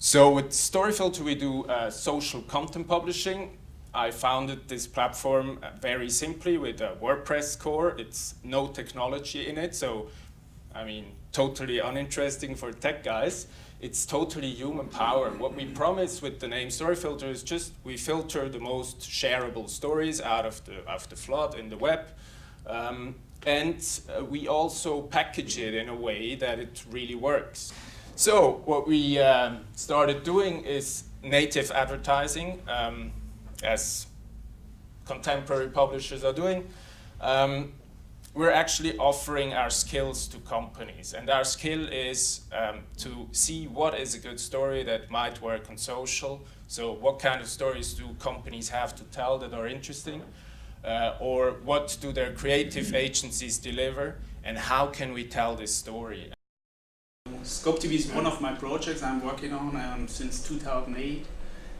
So with Storyfilter we do social content publishing. I founded this platform very simply with a WordPress core. It's no technology in it, so I mean totally uninteresting for tech guys. It's totally human power. What we promise with the name Storyfilter is just we filter the most shareable stories out of the flood in the web. And we also package it in a way that it really works. So what we started doing is native advertising, as contemporary publishers are doing. We're actually offering our skills to companies, and our skill is to see what is a good story that might work on social. So what kind of stories do companies have to tell that are interesting? Or what do their creative agencies deliver, and how can we tell this story? Scope TV is one of my projects I'm working on since 2008.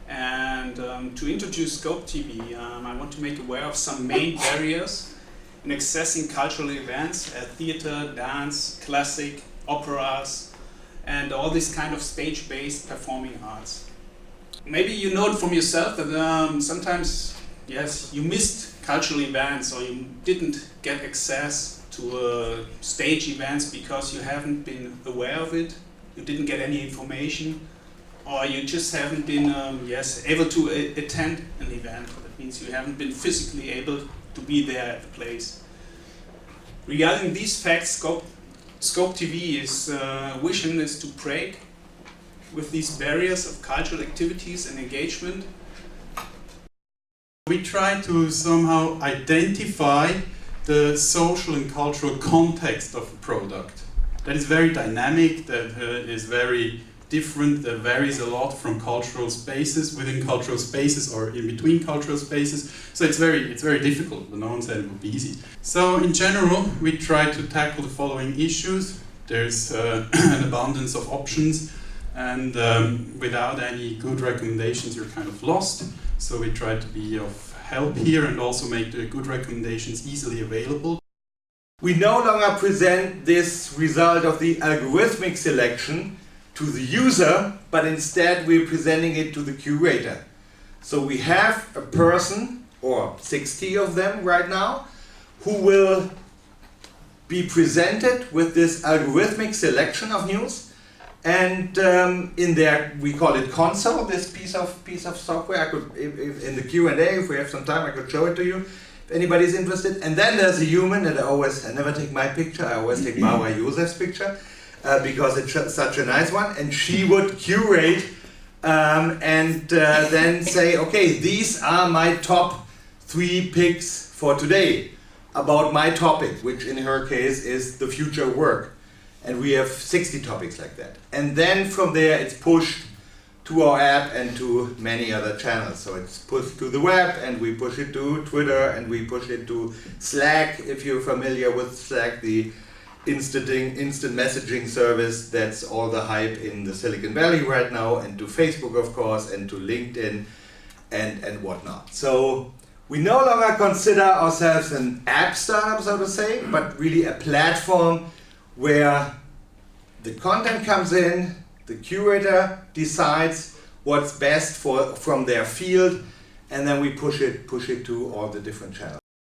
And to introduce Scope TV, I want to make aware of some main barriers in accessing cultural events, theater, dance, classic, operas, and all this kind of stage-based performing arts. Maybe you know it from yourself that sometimes, yes, you missed cultural events or you didn't get access to stage events because you haven't been aware of it, you didn't get any information, or you just haven't been able to attend an event. That means you haven't been physically able to be there at the place. Regarding these facts, Scope TV's vision is to break with these barriers of cultural activities and engagement. We try to somehow identify the social and cultural context of a product. That is very dynamic, that is very different, that varies a lot from cultural spaces, within cultural spaces or in between cultural spaces. So it's very difficult, but no one said it would be easy. So in general, we try to tackle the following issues. There's an abundance of options, and without any good recommendations you're kind of lost. So we try to be of help here and also make the good recommendations easily available. We no longer present this result of the algorithmic selection to the user, but instead we're presenting it to the curator. So we have a person, or 60 of them right now, who will be presented with this algorithmic selection of news. And in there, we call it console, this piece of software. I could, if in the Q&A, if we have some time, I could show it to you, if anybody's interested. And then there's a human that I never take my picture, I always take Barbara Josef's picture, because it's such a nice one. And she would curate and then say, okay, these are my top 3 picks for today about my topic, which in her case is the future work. And we have 60 topics like that. And then from there it's pushed to our app and to many other channels. So it's pushed to the web, and we push it to Twitter, and we push it to Slack, if you're familiar with Slack, the instant messaging service that's all the hype in the Silicon Valley right now, and to Facebook of course, and to LinkedIn and whatnot. So we no longer consider ourselves an app startup, so to say, but really a platform where the content comes in, the curator decides what's best from their field, and then we push it to all the different channels.